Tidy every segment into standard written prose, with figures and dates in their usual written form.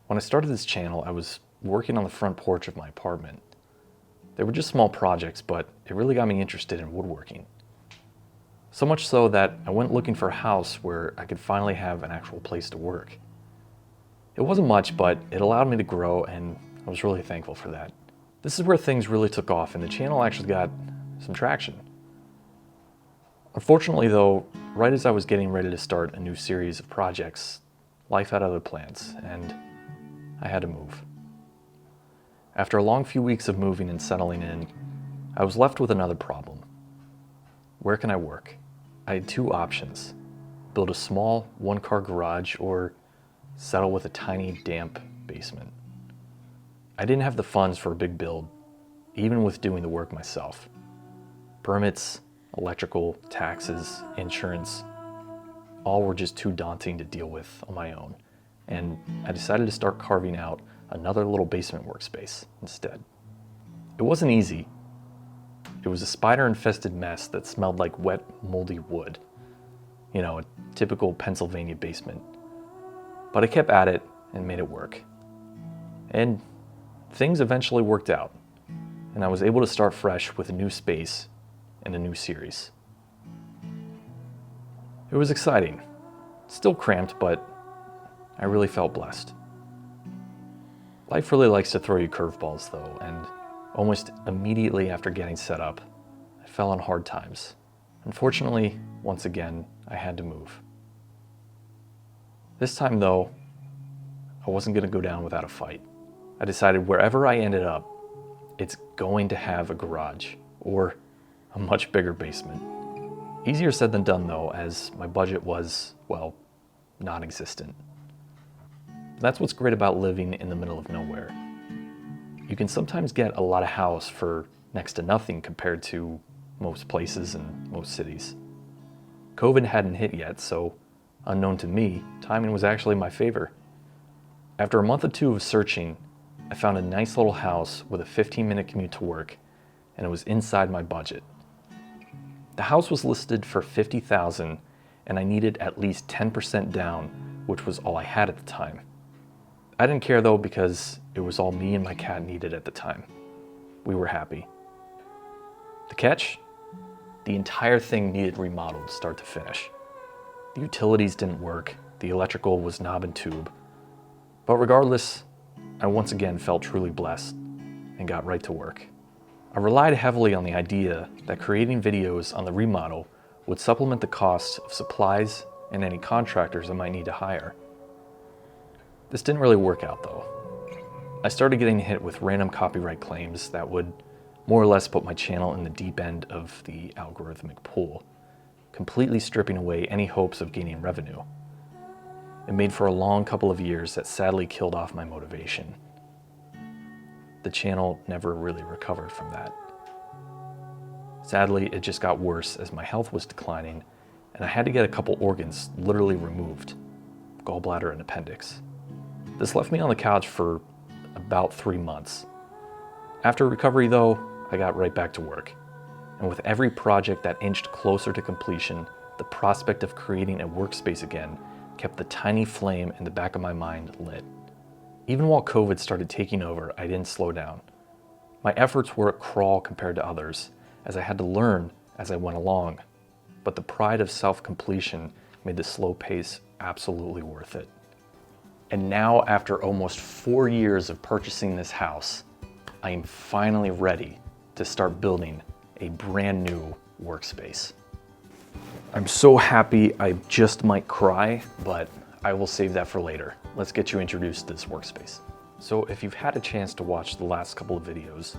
When I started this channel, I was working on the front porch of my apartment. They were just small projects, but it really got me interested in woodworking. So much so that I went looking for a house where I could finally have an actual place to work. It wasn't much, but it allowed me to grow, and I was really thankful for that. This is where things really took off, and the channel actually got some traction. Unfortunately though, right as I was getting ready to start a new series of projects, life had other plans, and I had to move. After a long few weeks of moving and settling in, I was left with another problem. Where can I work? I had two options: build a small one-car garage or settle with a tiny, damp basement. I didn't have the funds for a big build, even with doing the work myself. Permits, electrical, taxes, insurance, all were just too daunting to deal with on my own, and I decided to start carving out another little basement workspace instead. It wasn't easy. It was a spider-infested mess that smelled like wet, moldy wood. You know, a typical Pennsylvania basement. But I kept at it and made it work. And things eventually worked out, and I was able to start fresh with a new space and a new series. It was exciting. Still cramped, but I really felt blessed. Life really likes to throw you curveballs though, and almost immediately after getting set up, I fell on hard times. Unfortunately, once again, I had to move. This time though, I wasn't going to go down without a fight. I decided wherever I ended up, it's going to have a garage or a much bigger basement. Easier said than done though, as my budget was, well, non-existent. That's what's great about living in the middle of nowhere. You can sometimes get a lot of house for next to nothing compared to most places and most cities. COVID hadn't hit yet, so unknown to me, timing was actually in my favor. After a month or two of searching, I found a nice little house with a 15-minute commute to work, and it was inside my budget. The house was listed for $50,000, and I needed at least 10% down, which was all I had at the time. I didn't care though, because it was all me and my cat needed at the time. We were happy. The catch? The entire thing needed remodeled start to finish. The utilities didn't work, the electrical was knob and tube. But regardless, I once again felt truly blessed and got right to work. I relied heavily on the idea that creating videos on the remodel would supplement the costs of supplies and any contractors I might need to hire. This didn't really work out though. I started getting hit with random copyright claims that would more or less put my channel in the deep end of the algorithmic pool, completely stripping away any hopes of gaining revenue. It made for a long couple of years that sadly killed off my motivation. The channel never really recovered from that. Sadly, it just got worse as my health was declining and I had to get a couple organs literally removed, gallbladder and appendix. This left me on the couch for about 3 months. After recovery though, I got right back to work. And with every project that inched closer to completion, the prospect of creating a workspace again kept the tiny flame in the back of my mind lit. Even while COVID started taking over, I didn't slow down. My efforts were a crawl compared to others, as I had to learn as I went along. But the pride of self-completion made the slow pace absolutely worth it. And now, after almost 4 years of purchasing this house, I am finally ready to start building a brand new workspace. I'm so happy I just might cry, but I will save that for later. Let's get you introduced to this workspace. So if you've had a chance to watch the last couple of videos,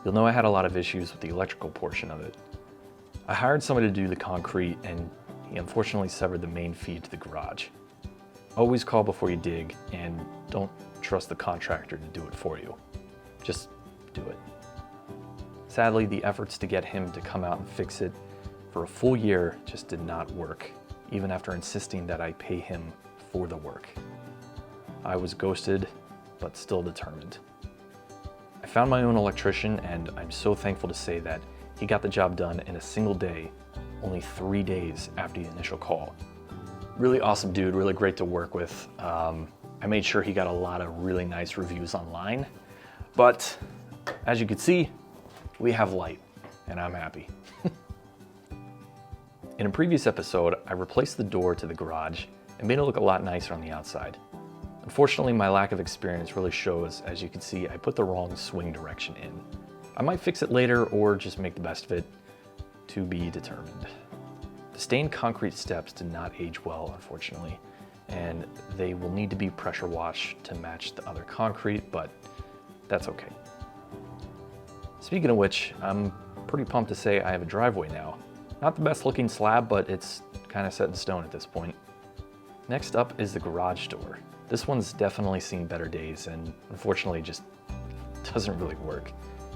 you'll know I had a lot of issues with the electrical portion of it. I hired somebody to do the concrete, and he unfortunately severed the main feed to the garage. Always call before you dig, and don't trust the contractor to do it for you. Just do it. Sadly, the efforts to get him to come out and fix it for a full year just did not work, even after insisting that I pay him for the work. I was ghosted, but still determined. I found my own electrician, and I'm so thankful to say that he got the job done in a single day, only 3 days after the initial call. Really awesome dude, really great to work with. I made sure he got a lot of really nice reviews online. But as you can see, we have light, and I'm happy. In a previous episode, I replaced the door to the garage and made it look a lot nicer on the outside. Unfortunately, my lack of experience really shows. As you can see, I put the wrong swing direction in. I might fix it later or just make the best of it, to be determined. The stained concrete steps did not age well, unfortunately, and they will need to be pressure washed to match the other concrete, but that's okay. Speaking of which, I'm pretty pumped to say I have a driveway now. Not the best looking slab, but it's kind of set in stone at this point. Next up is the garage door. This one's definitely seen better days and unfortunately just doesn't really work.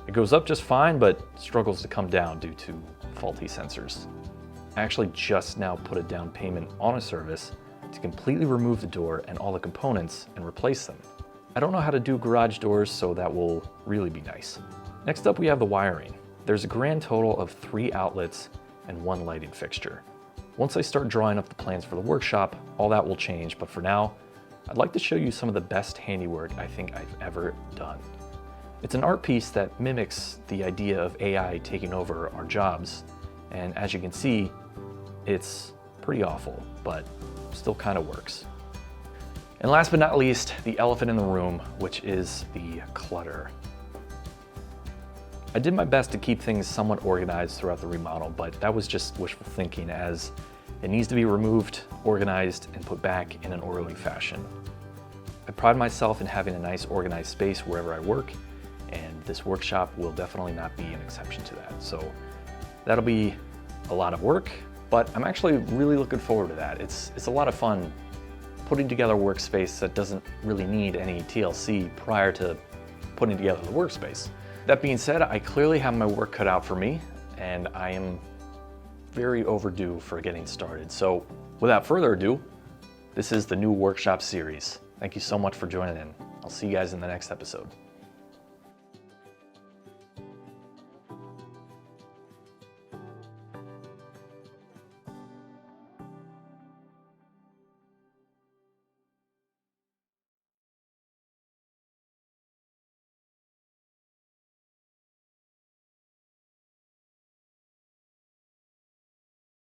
It goes up just fine, but struggles to come down due to faulty sensors. I actually just now put a down payment on a service to completely remove the door and all the components and replace them. I don't know how to do garage doors, so that will really be nice. Next up, we have the wiring. There's a grand total of 3 outlets and 1 lighting fixture. Once I start drawing up the plans for the workshop, all that will change, but for now, I'd like to show you some of the best handiwork I think I've ever done. It's an art piece that mimics the idea of AI taking over our jobs, and as you can see, it's pretty awful, but still kind of works. And last but not least, the elephant in the room, which is the clutter. I did my best to keep things somewhat organized throughout the remodel, but that was just wishful thinking, as it needs to be removed, organized, and put back in an orderly fashion. I pride myself in having a nice organized space wherever I work, and this workshop will definitely not be an exception to that. So that'll be a lot of work, but I'm actually really looking forward to that. It's a lot of fun putting together a workspace that doesn't really need any TLC prior to putting together the workspace. That being said, I clearly have my work cut out for me, and I am very overdue for getting started. So without further ado, this is the new workshop series. Thank you so much for joining in. I'll see you guys in the next episode.